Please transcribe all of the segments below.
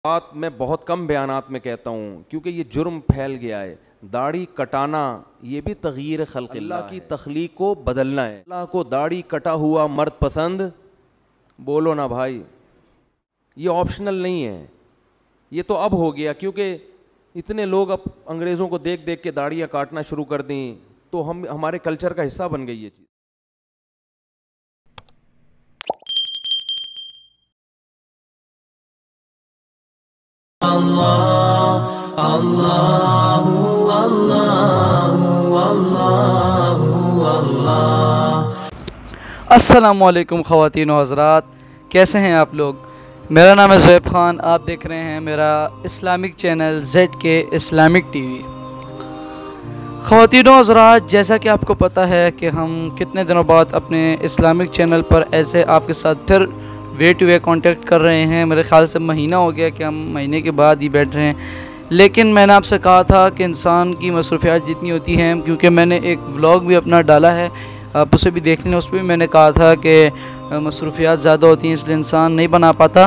बात मैं बहुत कम बयानात में कहता हूँ क्योंकि ये जुर्म फैल गया है। दाढ़ी कटाना ये भी तगयीर खल्क़ अल्लाह की तख्लीक को बदलना है। अल्लाह को दाढ़ी कटा हुआ मर्द पसंद, बोलो ना भाई, ये ऑप्शनल नहीं है। ये तो अब हो गया क्योंकि इतने लोग अब अंग्रेज़ों को देख देख के दाढ़ियाँ काटना शुरू कर दी, तो हम हमारे कल्चर का हिस्सा बन गई ये चीज़। अस्सलामुअलैकुम ख़वातीन व हज़रात, कैसे हैं आप लोग। मेरा नाम है ज़ुहैब ख़ान। आप देख रहे हैं मेरा Islamic channel ZK Islamic TV। ख़वातीन व हज़रात, जैसा कि आपको पता है कि हम कितने दिनों बाद अपने इस्लामिक चैनल पर ऐसे आपके साथ फिर वे टू वे कॉन्टेक्ट कर रहे हैं। मेरे ख़्याल से महीना हो गया कि हम महीने के बाद ही बैठ रहे हैं, लेकिन मैंने आपसे कहा था कि इंसान की मसरूफ़ियात जितनी होती हैं, क्योंकि मैंने एक व्लॉग भी अपना डाला है, आप उसे भी देख लें। उस पर भी मैंने कहा था कि मसरूफ़ियात ज़्यादा होती हैं इसलिए इंसान नहीं बना पाता।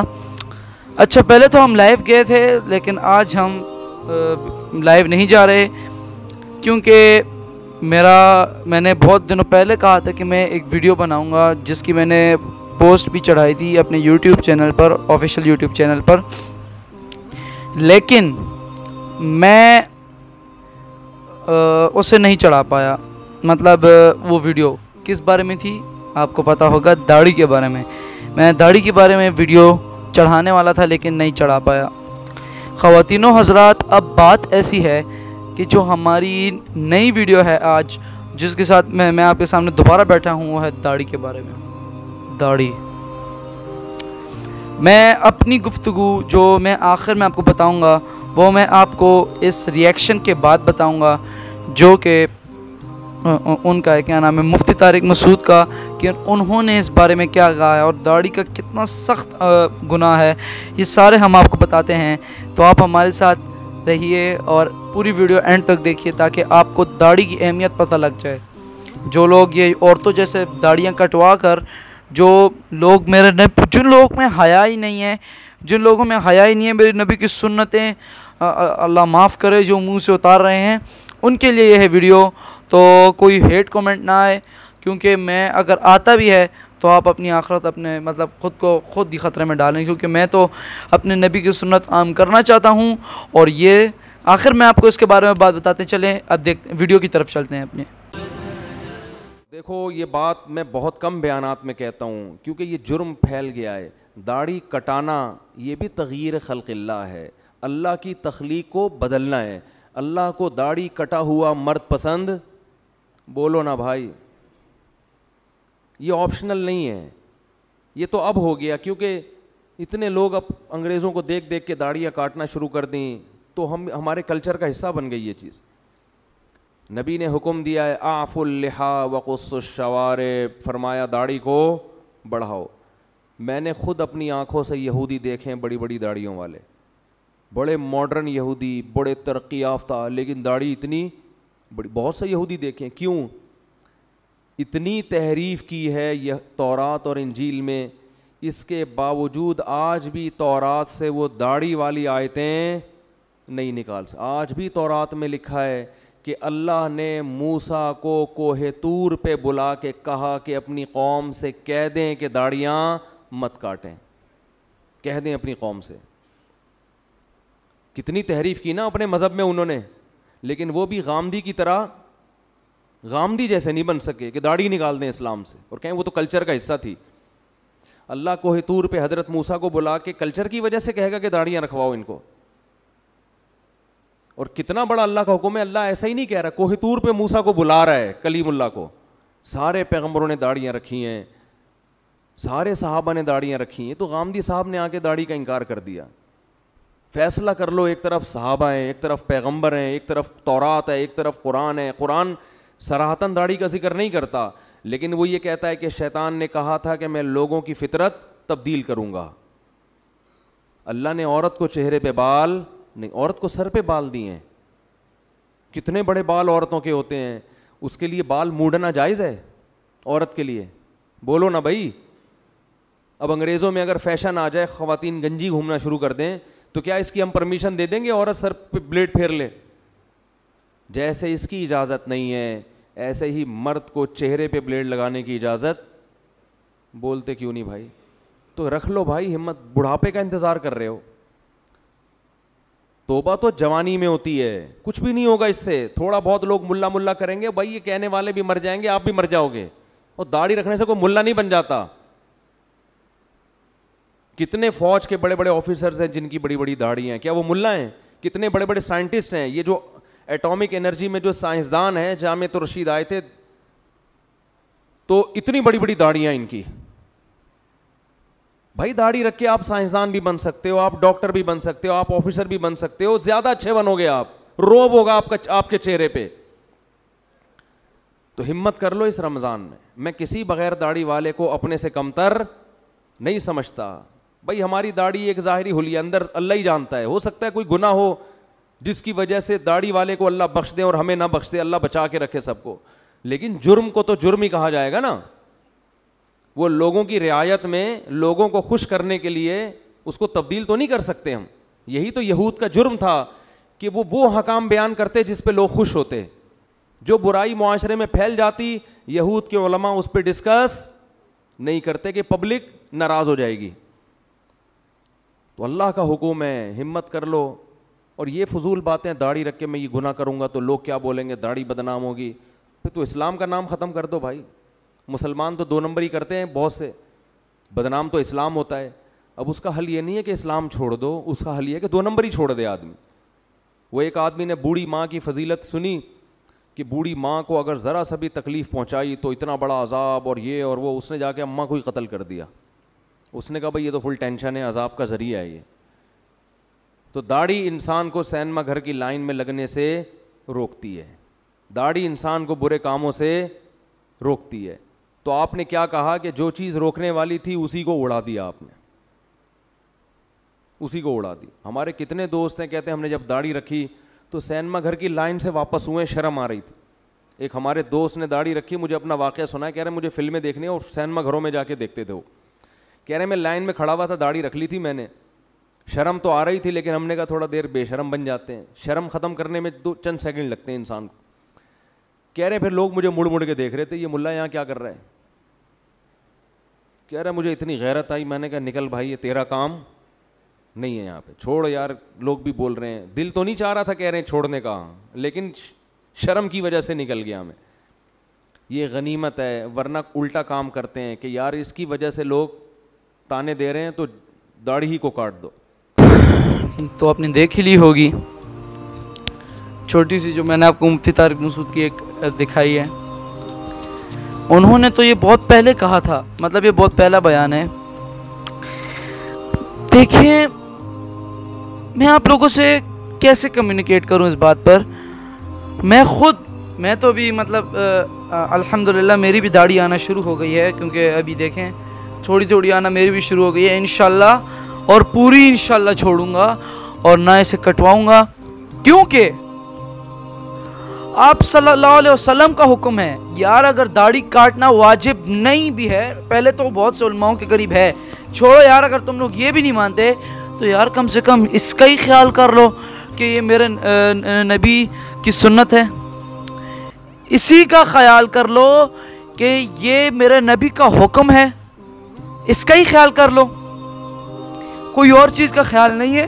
अच्छा, पहले तो हम लाइव गए थे, लेकिन आज हम लाइव नहीं जा रहे क्योंकि मैंने बहुत दिनों पहले कहा था कि मैं एक वीडियो बनाऊंगा, जिसकी मैंने पोस्ट भी चढ़ाई थी अपने यूट्यूब चैनल पर, ऑफिशियल यूट्यूब चैनल पर। लेकिन मैं उसे नहीं चढ़ा पाया। मतलब वो वीडियो किस बारे में थी आपको पता होगा, दाढ़ी के बारे में। मैं दाढ़ी के बारे में वीडियो चढ़ाने वाला था लेकिन नहीं चढ़ा पाया। ख़वातीनो हज़रात, अब बात ऐसी है कि जो हमारी नई वीडियो है आज, जिसके साथ मैं आपके सामने दोबारा बैठा हूँ, वो है दाढ़ी के बारे में। दाढ़ी, मैं अपनी गुफ्तगू जो मैं आखिर में आपको बताऊंगा वो मैं आपको इस रिएक्शन के बाद बताऊंगा, जो कि उनका है, क्या नाम है, मुफ्ती तारिक मसूद का, कि उन्होंने इस बारे में क्या कहा है और दाढ़ी का कितना सख्त गुनाह है। ये सारे हम आपको बताते हैं, तो आप हमारे साथ रहिए और पूरी वीडियो एंड तक देखिए ताकि आपको दाढ़ी की अहमियत पता लग जाए। जो लोग ये औरतों जैसे दाढ़ियाँ कटवा कर, जो लोग जिन लोगों में हया ही नहीं है, जिन लोगों में हया ही नहीं है, मेरे नबी की सुन्नतें अल्लाह माफ़ करे जो मुंह से उतार रहे हैं, उनके लिए यह है वीडियो। तो कोई हेट कमेंट ना आए, क्योंकि मैं अगर आता भी है तो आप अपनी आखिरत अपने मतलब खुद ही ख़तरे में डालें, क्योंकि मैं तो अपने नबी की सुन्नत आम करना चाहता हूँ। और ये आखिर में आपको इसके बारे में बात बताते चलें। अब वीडियो की तरफ चलते हैं अपने। देखो, ये बात मैं बहुत कम बयानात में कहता हूँ क्योंकि ये जुर्म फैल गया है। दाढ़ी कटाना ये भी तगयीर खल्क़ अल्लाह है। अल्लाह की तख्लीक को बदलना है। अल्लाह को दाढ़ी कटा हुआ मर्द पसंद, बोलो ना भाई, ये ऑप्शनल नहीं है। ये तो अब हो गया क्योंकि इतने लोग अब अंग्रेज़ों को देख देख के दाढ़ियाँ काटना शुरू कर दी, तो हम हमारे कल्चर का हिस्सा बन गई ये चीज़। नबी ने हुक्म दिया है आफ़ुल लिहा वक़ुस्सुश शवारिब, फरमाया दाढ़ी को बढ़ाओ। मैंने ख़ुद अपनी आँखों से यहूदी देखे हैं, बड़ी बड़ी दाढ़ियों वाले, बड़े मॉडर्न यहूदी, बड़े तरक्की याफ्ता, लेकिन दाढ़ी इतनी बड़ी। बहुत से यहूदी देखे हैं। क्यों? इतनी तहरीफ़ की है यह तौरात और इंजील में, इसके बावजूद आज भी तौरात से वो दाढ़ी वाली आयतें नहीं निकाल सकते। आज भी तौरात में लिखा है कि अल्लाह ने मूसा को कोहे तूर पे बुला के कहा कि अपनी कौम से कह दें कि दाढ़ियाँ मत काटें, कह दें अपनी कौम से। कितनी तहरीफ़ की ना अपने मज़हब में उन्होंने, लेकिन वो भी गामदी की तरह, गामदी जैसे नहीं बन सके कि दाढ़ी निकाल दें इस्लाम से और कहें वो तो कल्चर का हिस्सा थी। अल्लाह कोहे तूर पे हज़रत मूसा को बुला के कल्चर की वजह से कहेगा कि दाढ़ियाँ रखवाओ इनको। और कितना बड़ा अल्लाह का हुक्म है। अल्लाह ऐसा ही नहीं कह रहा, कोहे तूर पे मूसा को बुला रहा है, कलीमुल्लाह को। सारे पैगंबरों ने दाढ़ियाँ रखी हैं, सारे सहाबा ने दाढ़ियाँ रखी हैं, तो गामदी साहब ने आके दाढ़ी का इनकार कर दिया। फैसला कर लो, एक तरफ सहाबा हैं, एक तरफ पैगंबर हैं, एक तरफ तौरात है, एक तरफ कुरान है। कुरान सराहतन दाढ़ी का जिक्र नहीं करता, लेकिन वो ये कहता है कि शैतान ने कहा था कि मैं लोगों की फितरत तब्दील करूँगा। अल्लाह ने औरत को चेहरे पे बाल नहीं, औरत को सर पे बाल दिए हैं। कितने बड़े बाल औरतों के होते हैं, उसके लिए बाल मूड़ना जायज़ है औरत के लिए? बोलो ना भाई। अब अंग्रेज़ों में अगर फैशन आ जाए, ख़वातीन गंजी घूमना शुरू कर दें, तो क्या इसकी हम परमिशन दे देंगे औरत सर पे ब्लेड फेर ले? जैसे इसकी इजाज़त नहीं है, ऐसे ही मर्द को चेहरे पे ब्लेड लगाने की इजाज़त, बोलते क्यों नहीं भाई? तो रख लो भाई हिम्मत, बुढ़ापे का इंतज़ार कर रहे हो? तौबा तो जवानी में होती है, कुछ भी नहीं होगा इससे। थोड़ा बहुत लोग मुल्ला मुल्ला करेंगे, भाई ये कहने वाले भी मर जाएंगे, आप भी मर जाओगे। और दाढ़ी रखने से कोई मुल्ला नहीं बन जाता। कितने फौज के बड़े बड़े ऑफिसर्स हैं जिनकी बड़ी बड़ी दाढ़ी हैं, क्या वो मुल्ला हैं? कितने बड़े बड़े साइंटिस्ट हैं, ये जो एटॉमिक एनर्जी में जो साइंसदान हैं, जामिया रशीद आए थे तो इतनी बड़ी बड़ी दाढ़ियां इनकी। भाई दाढ़ी रख के आप साइंसदान भी बन सकते हो, आप डॉक्टर भी बन सकते हो, आप ऑफिसर भी बन सकते हो, ज्यादा अच्छे बनोगे आप, रोब होगा आपके चेहरे पे। तो हिम्मत कर लो इस रमजान में। मैं किसी बगैर दाढ़ी वाले को अपने से कमतर नहीं समझता। भाई हमारी दाढ़ी एक ज़ाहिरी हुलिया, अंदर अल्लाह ही जानता है। हो सकता है कोई गुनाह हो जिसकी वजह से दाढ़ी वाले को अल्लाह बख्श दे और हमें ना बख्श दे, अल्लाह बचा के रखे सबको। लेकिन जुर्म को तो जुर्म ही कहा जाएगा ना। वो लोगों की रियायत में लोगों को खुश करने के लिए उसको तब्दील तो नहीं कर सकते हम। यही तो यहूद का जुर्म था कि वो हकाम बयान करते जिस पे लोग खुश होते। जो बुराई मुआशरे में फैल जाती, यहूद के उलमा उस पर डिस्कस नहीं करते कि पब्लिक नाराज हो जाएगी। तो अल्लाह का हुक्म है, हिम्मत कर लो। और ये फजूल बातें, दाढ़ी रख के मैं ये गुनाह करूंगा तो लोग क्या बोलेंगे, दाढ़ी बदनाम होगी, फिर तो इस्लाम का नाम ख़त्म कर दो भाई। मुसलमान तो 2 नंबर ही करते हैं बहुत से, बदनाम तो इस्लाम होता है। अब उसका हल ये नहीं है कि इस्लाम छोड़ दो, उसका हल ये है कि 2 नंबर ही छोड़ दे आदमी। वो एक आदमी ने बूढ़ी माँ की फजीलत सुनी कि बूढ़ी माँ को अगर ज़रा सा भी तकलीफ़ पहुँचाई तो इतना बड़ा अजाब और ये और वो, उसने जाके अम्मा को ही कत्ल कर दिया। उसने कहा भाई ये तो फुल टेंशन है, अजाब का ज़रिया है ये। तो दाढ़ी इंसान को सिनेमा घर की लाइन में लगने से रोकती है, दाढ़ी इंसान को बुरे कामों से रोकती है। तो आपने क्या कहा कि जो चीज़ रोकने वाली थी उसी को उड़ा दिया आपने, उसी को उड़ा दी। हमारे कितने दोस्त हैं कहते हैं हमने जब दाढ़ी रखी तो सिनेमा घर की लाइन से वापस हुए, शर्म आ रही थी। एक हमारे दोस्त ने दाढ़ी रखी, मुझे अपना वाक़या सुनाया, कह रहे मुझे फिल्में देखनी है और सिनेमा घरों में जाके देखते थे वो। कह रहे मैं लाइन में खड़ा हुआ था, दाढ़ी रख ली थी मैंने, शर्म तो आ रही थी लेकिन हमने कहा थोड़ा देर बेशर्म बन जाते हैं, शर्म ख़त्म करने में 2 सेकंड लगते हैं इंसान को। कह रहे फिर लोग मुझे मुड़ मुड़ के देख रहे थे, ये मुल्ला यहाँ क्या कर रहा है। कह रहा मुझे इतनी गैरत आई, मैंने कहा निकल भाई, ये तेरा काम नहीं है यहाँ पे, छोड़ यार। लोग भी बोल रहे हैं, दिल तो नहीं चाह रहा था कह रहे हैं छोड़ने का, लेकिन शर्म की वजह से निकल गया मैं। ये गनीमत है, वरना उल्टा काम करते हैं कि यार इसकी वजह से लोग ताने दे रहे हैं तो दाढ़ी ही को काट दो। तो आपने देख ही ली होगी छोटी सी जो मैंने आपको मुफ्ती तारिक मसूद की एक दिखाई है। उन्होंने तो ये बहुत पहले कहा था, मतलब ये बहुत पहला बयान है। देखिए मैं आप लोगों से कैसे कम्युनिकेट करूं इस बात पर। मैं तो अभी मतलब अल्हम्दुलिल्लाह मेरी भी दाढ़ी आना शुरू हो गई है, क्योंकि अभी देखें थोड़ी थोड़ी आना मेरी भी शुरू हो गई है इंशाल्लाह, और पूरी इंशाल्लाह छोड़ूंगा और ना इसे कटवाऊंगा, क्योंकि आप सल्लल्लाहु अलैहि वसल्लम का हुक्म है यार, अगर दाढ़ी काटना वाजिब नहीं भी है, पहले तो बहुत से उलमाओं के करीब है, छोड़ो यार अगर तुम लोग ये भी नहीं मानते तो यार कम से कम इसका ही ख्याल कर लो कि ये मेरे नबी की सुन्नत है, इसी का ख्याल कर लो कि ये मेरे नबी का हुक्म है, इसका ही ख्याल कर लो, कोई और चीज़ का ख्याल नहीं है।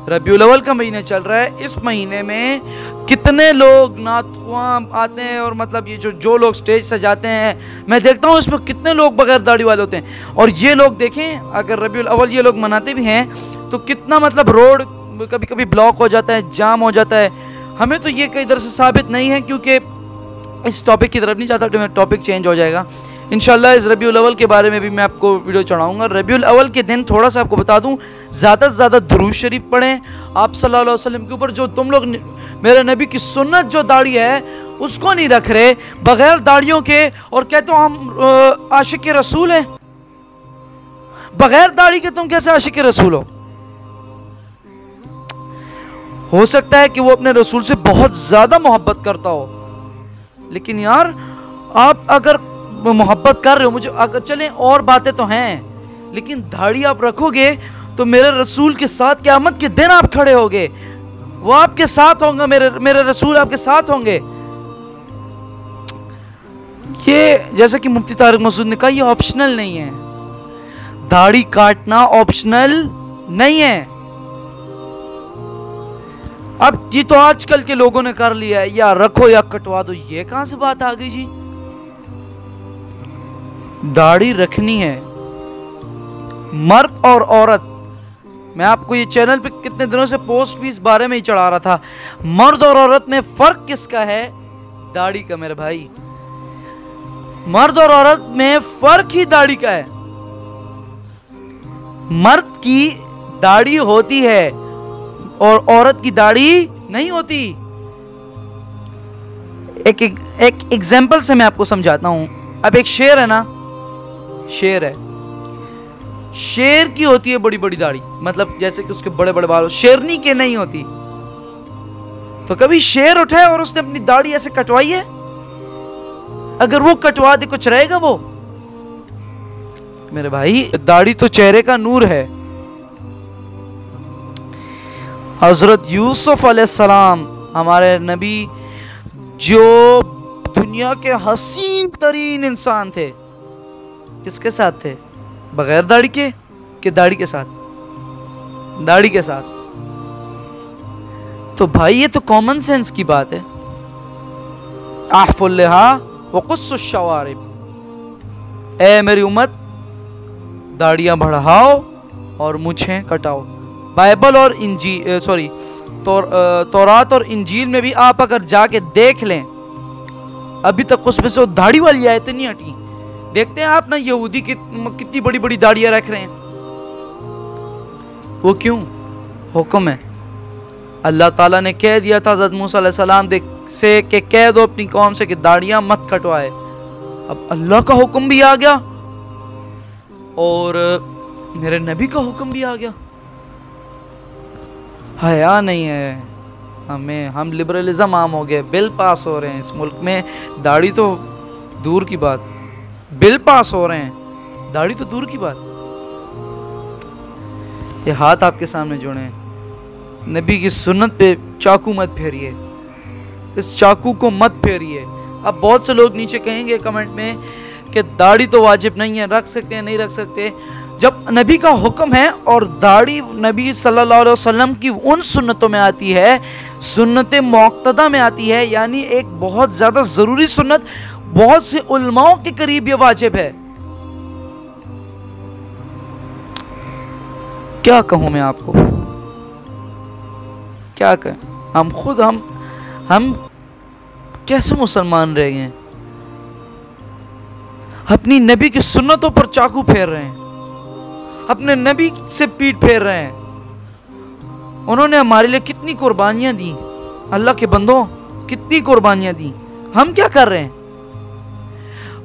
रबीउल अव्वल का महीना चल रहा है, इस महीने में कितने लोग नातख़्वां आते हैं और मतलब ये जो लोग स्टेज सजाते हैं, मैं देखता हूँ इसमें कितने लोग बगैर दाढ़ी वाले होते हैं। और ये लोग देखें, अगर रबीउल अव्वल ये लोग मनाते भी हैं तो कितना मतलब रोड कभी कभी ब्लॉक हो जाता है, जाम हो जाता है। हमें तो ये कई तरह से साबित नहीं है, क्योंकि इस टॉपिक की तरफ नहीं चाहता तो मेरा टॉपिक चेंज हो जाएगा। इंशाल्लाह इस रबीउल अव्वल के बारे में भी मैं आपको वीडियो चढ़ाऊंगा। रबीउल अव्वल के दिन थोड़ा सा आपको बता दूं, ज़्यादा से ज़्यादा दुरूद शरीफ पढ़ें आप सल्लल्लाहु अलैहि वसल्लम के ऊपर। जो तुम लोग मेरे नबी की सुन्नत जो दाढ़ी है उसको नहीं रख रहे, बगैर दाढ़ियों के, और कहते हो हम आशिक रसूल हैं। बगैर दाढ़ी के तुम कैसे आशिक रसूल हो सकता है कि वो अपने रसूल से बहुत ज़्यादा मोहब्बत करता हो, लेकिन यार आप अगर मोहब्बत कर रहे हो, मुझे अगर चलें और बातें तो हैं, लेकिन दाढ़ी आप रखोगे तो मेरे रसूल के साथ क़यामत के दिन आप खड़े होंगे, वो आपके साथ होंगे, मेरे रसूल आपके साथ होंगे। ये जैसा कि मुफ्ती तारिक मसूद ने कहा, ये ऑप्शनल नहीं है। दाढ़ी काटना ऑप्शनल नहीं है। अब ये तो आजकल के लोगों ने कर लिया है, या रखो या कटवा दो। ये कहां से बात आ गई जी? दाढ़ी रखनी है, मर्द और औरत। मैं आपको ये चैनल पे कितने दिनों से पोस्ट भी इस बारे में ही चढ़ा रहा था। मर्द और औरत में फर्क किसका है? दाढ़ी का मेरे भाई। मर्द और औरत में फर्क ही दाढ़ी का है। मर्द की दाढ़ी होती है और औरत की दाढ़ी नहीं होती। एक एग्जाम्पल से मैं आपको समझाता हूं। अब एक शेर है ना, शेर है, शेर की होती है बड़ी बड़ी दाढ़ी, मतलब जैसे कि उसके बड़े बड़े बाल। शेरनी के नहीं होती। तो कभी शेर उठा और उसने अपनी दाढ़ी ऐसे कटवाई है? अगर वो कटवा दे कुछ रहेगा वो? मेरे भाई, दाढ़ी तो चेहरे का नूर है। हजरत यूसुफ अलैहिस्सलाम हमारे नबी, जो दुनिया के हसीन तरीन इंसान थे, किसके साथ थे? बगैर दाढ़ी के कि दाढ़ी के साथ? दाढ़ी के साथ। तो भाई ये तो कॉमन सेंस की बात है। आहफुल लिहा व कुस्सुश शवारिब, ए मेरी उम्मत, दाढ़ियां बढ़ाओ और मूंछें कटाओ। बाइबल और तौरात और इंजील में भी आप अगर जाके देख लें, अभी तक उसमें से वो दाढ़ी वाली आयतें नहीं हटी। देखते हैं आप ना, यहूदी कितनी बड़ी बड़ी दाढ़ियां रख रहे हैं। वो क्यों? हुक्म है। अल्लाह ताला ने कह दिया था हज़रत मूसा अलैहिस्सलाम से कि कह दो अपनी कौम से कि दाढ़ियां मत कटवाए। अब अल्लाह का हुक्म भी आ गया और मेरे नबी का हुक्म भी आ गया। हया नहीं है हमें। हम लिबरलिज्म आम हो गए, बिल पास हो रहे हैं इस मुल्क में। दाढ़ी तो दूर की बात, बिल पास हो रहे हैं, दाढ़ी तो दूर की बात। ये हाथ आपके सामने जोड़े हैं, नबी की सुन्नत पे चाकू मत फेरिए, इस चाकू को मत फेरिए। अब बहुत से लोग नीचे कहेंगे कमेंट में कि दाढ़ी तो वाजिब नहीं है, रख सकते हैं नहीं रख सकते। जब नबी का हुक्म है और दाढ़ी नबी सल्लल्लाहु अलैहि वसल्लम की उन सुन्नतों में आती है, सुन्नत मुक्तदा में आती है, यानी एक बहुत ज्यादा जरूरी सुन्नत, बहुत से उलमाओं के करीब ये वाजिब है। क्या कहूं मैं आपको, क्या कहें? हम खुद हम कैसे मुसलमान रह गए? अपनी नबी की सुन्नतों पर चाकू फेर रहे हैं, अपने नबी से पीठ फेर रहे हैं। उन्होंने हमारे लिए कितनी कुर्बानियां दी, अल्लाह के बंदों, कितनी कुर्बानियां दी। हम क्या कर रहे हैं?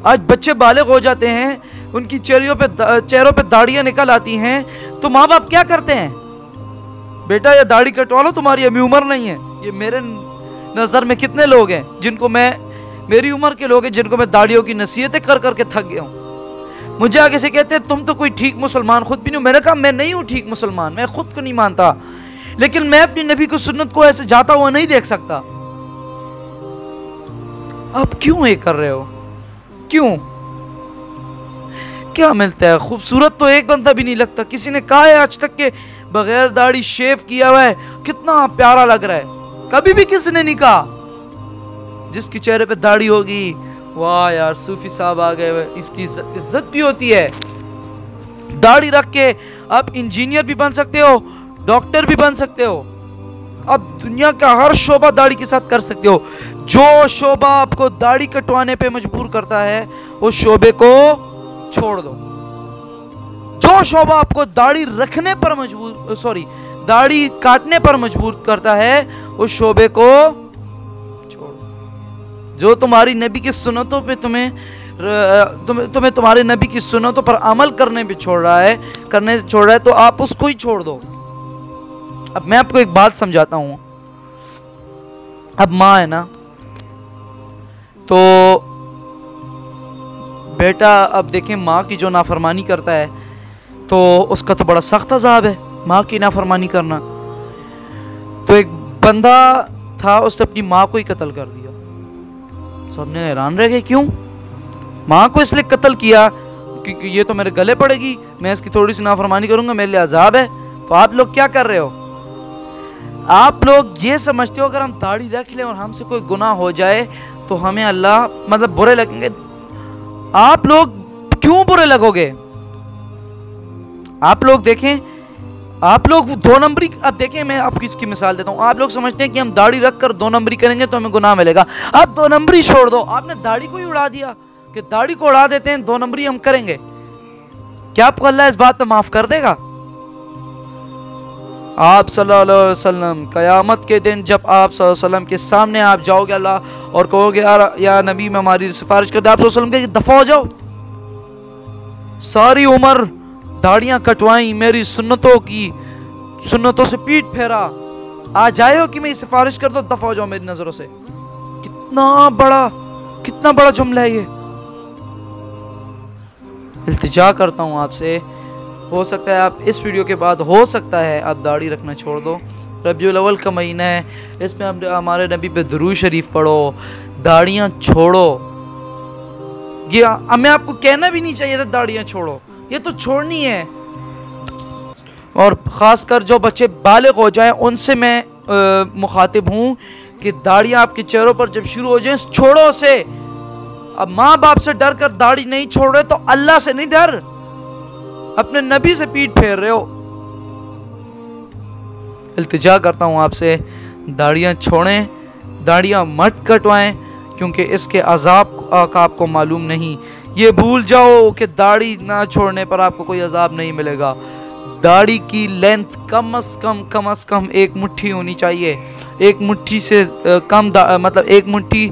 आज बच्चे बालिग हो जाते हैं, उनकी चेहरों पे दाढ़ियां निकल आती हैं, तो माँ बाप क्या करते हैं? बेटा ये दाढ़ी कटवा लो, तुम्हारी अभी उम्र नहीं है। ये मेरे नज़र में कितने लोग हैं जिनको मेरी उम्र के लोग हैं जिनको मैं दाढ़ियों की नसीहतें कर करके थक गया हूँ। मुझे आगे से कहते हैं तुम तो कोई ठीक मुसलमान खुद भी नहीं हो। मैंने कहा मैं नहीं हूँ ठीक मुसलमान, मैं खुद को नहीं मानता, लेकिन मैं अपनी नबी को सुन्नत को ऐसे जाता हुआ नहीं देख सकता। आप क्यों ये कर रहे हो? क्यों? क्या मिलता है? खूबसूरत तो एक बंदा भी नहीं लगता। किसी ने कहा है आज तक के बगैर दाढ़ी शेव किया हुआ है कितना प्यारा लग रहा है? कभी भी किसी ने नहीं कहा। जिसकी चेहरे पे दाढ़ी होगी, वाह यार सूफी साहब आ गए, इसकी इज्जत भी होती है। दाढ़ी रख के आप इंजीनियर भी बन सकते हो, डॉक्टर भी बन सकते हो, अब दुनिया का हर शोबा दाढ़ी के साथ कर सकते हो। जो शोबा आपको दाढ़ी कटवाने पे मजबूर करता है उस शोबे को छोड़ दो। जो शोबा आपको दाढ़ी रखने पर दाढ़ी काटने पर मजबूर करता है उस शोबे को छोड़ दो। जो तुम्हारी नबी की सुन्नतों पे तुम्हें तुम्हारे नबी की सुन्नतों पर अमल करने छोड़ रहा है तो आप उसको ही छोड़ दो। अब मैं आपको एक बात समझाता हूं। अब माँ है ना, तो बेटा अब देखें माँ की जो नाफरमानी करता है तो उसका तो बड़ा सख्त अजाब है माँ की नाफरमानी करना। तो एक बंदा था, उसने अपनी माँ को ही कत्ल कर दिया। सबने हैरान रह गए, क्यों? माँ को इसलिए कत्ल किया क्योंकि ये तो मेरे गले पड़ेगी, मैं इसकी थोड़ी सी नाफरमानी करूंगा, मेरे लिए अजाब है। तो आप लोग क्या कर रहे हो? आप लोग ये समझते हो अगर हम दाढ़ी रख लें और हमसे कोई गुनाह हो जाए तो हमें अल्लाह मतलब बुरे लगेंगे। आप लोग क्यों बुरे लगोगे? आप लोग देखें, आप लोग 2 नंबरी, अब देखें मैं आपको इसकी मिसाल देता हूं। आप लोग समझते हैं कि हम दाढ़ी रखकर 2 नंबरी करेंगे तो हमें गुनाह मिलेगा। आप 2 नंबरी छोड़ दो, आपने दाढ़ी को ही उड़ा दिया कि दाढ़ी को उड़ा देते हैं, 2 नंबरी हम करेंगे। क्या आपको अल्लाह इस बात पे माफ कर देगा? आप सल्लल्लाहु अलैहि वसल्लम क़यामत के दिन जब आप सल्लल्लाहु अलैहि वसल्लम के सामने आप जाओगे अल्लाह और कहोगे या नबी में हमारी सिफारिश कर दे, आप सल्लल्लाहु अलैहि वसल्लम के दफा हो जाओ, सारी उम्र दाढ़ियां कटवाई, मेरी सुन्नतों से पीठ फेरा, आ जाए हो कि मैं सिफारिश कर दो, दफा हो जाओ मेरी नजरों से। कितना बड़ा जुमला है ये। इल्तिजा करता हूं आपसे, हो सकता है आप इस वीडियो के बाद हो सकता है आप दाढ़ी रखना छोड़ दो। रबीउल अव्वल का महीना है, इसमें आप हमारे नबी पे दुरूद शरीफ पढ़ो, दाढ़ियाँ छोड़ो। ये हमें आपको कहना भी नहीं चाहिए था दाढ़ियाँ छोड़ो, ये तो छोड़नी है। और ख़ासकर जो बच्चे बालिग हो जाएं उनसे मैं मुखातिब हूँ कि दाढ़ियाँ आपके चेहरों पर जब शुरू हो जाएं छोड़ो उसे। अब माँ बाप से डर कर दाढ़ी नहीं छोड़ रहे तो अल्लाह से नहीं डर, अपने नबी से पीठ फेर रहे हो। इल्तिजा करता हूँ आपसे, दाढ़ियाँ छोड़ें, दाढ़ियाँ मत कटवाएं, क्योंकि इसके अजाब का आपको मालूम नहीं। ये भूल जाओ कि दाढ़ी ना छोड़ने पर आपको कोई अजाब नहीं मिलेगा। दाढ़ी की लेंथ कम से कम 1 मुट्ठी होनी चाहिए। 1 मुट्ठी से कम मतलब 1 मुट्ठी,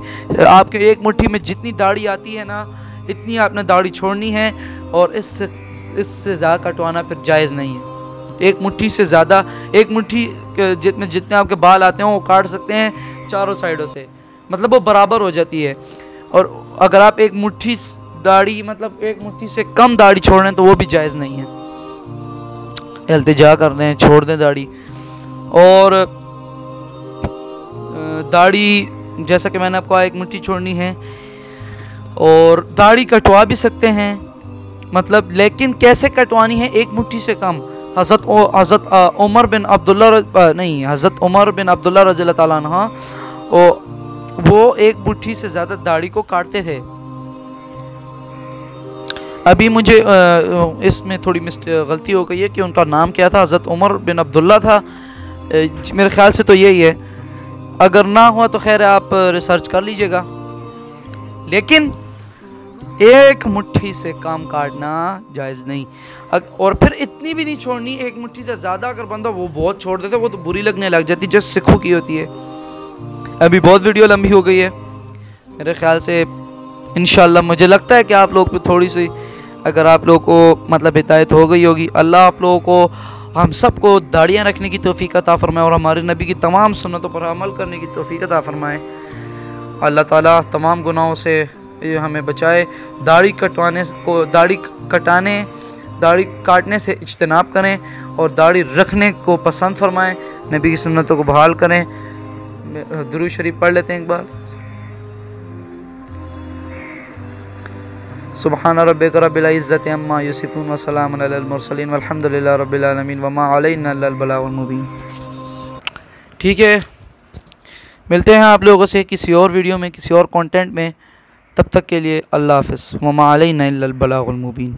आपके 1 मुट्ठी में जितनी दाढ़ी आती है ना, इतनी आपने दाढ़ी छोड़नी है। और इससे ज़्यादा कटवाना फिर जायज़ नहीं है। 1 मुट्ठी से ज़्यादा, 1 मुट्ठी जितने आपके बाल आते हैं वो काट सकते हैं चारों साइडों से, मतलब वो बराबर हो जाती है। और अगर आप 1 मुट्ठी दाढ़ी मतलब 1 मुट्ठी से कम दाढ़ी छोड़ रहे हैं तो वो भी जायज़ नहीं है। इल्तिजा कर रहे हैं, छोड़ दें दाढ़ी। और दाढ़ी जैसा कि मैंने आपको 1 मुट्ठी छोड़नी है, और दाढ़ी कटवा भी सकते हैं, मतलब लेकिन कैसे कटवानी है? 1 मुट्ठी से कम। हज़रत उमर बिन अब्दुल्ला रज़ी अल्लाह ताला अन्हु वो 1 मुट्ठी से ज़्यादा दाढ़ी को काटते थे। अभी मुझे इसमें थोड़ी गलती हो गई है कि उनका नाम क्या था, हज़रत उमर बिन अब्दुल्ला था मेरे ख्याल से, तो यही है। अगर ना हुआ तो खैर आप रिसर्च कर लीजिएगा। लेकिन 1 मुट्ठी से कम काटना जायज़ नहीं। और फिर इतनी भी नहीं छोड़नी, 1 मुट्ठी से ज़्यादा अगर बंदा वो बहुत छोड़ देता वो तो बुरी लगने लग जाती, जैसे सिखों की होती है। अभी बहुत वीडियो लंबी हो गई है मेरे ख्याल से। इंशाल्लाह मुझे लगता है कि आप लोग पे थोड़ी सी, अगर आप लोगों को मतलब हिदायत हो गई होगी। अल्लाह आप लोगों को, हम सबको दाढ़ियाँ रखने की तौफीक अता फरमाए और हमारे नबी की तमाम सुन्नतों पर अमल करने की तौफीक अता फरमाए। अल्लाह ताला तमाम गुनाहों से हमें बचाए। दाढ़ी काटने से इज्तनाब करें और दाढ़ी रखने को पसंद फरमाएं। नबी की सुन्नतों को बहाल करें। दुरूद शरीफ पढ़ लेते हैं एक बार। सुब्हान रब्बिक रब्बिल इज़्ज़ति अम्मा यसिफून व सलामुन अलल मुरसलीन वल्हम्दुलिल्लाहि रब्बिल आलमीन व मा अलैना इल्लल बलागुल मुबीन। ठीक है, मिलते हैं आप लोगों से किसी और वीडियो में, किसी और कंटेंट में। तब तक के लिए अल्लाह हाफ़िज़। व मा अलैना इल्लल बलागुल मुबीन।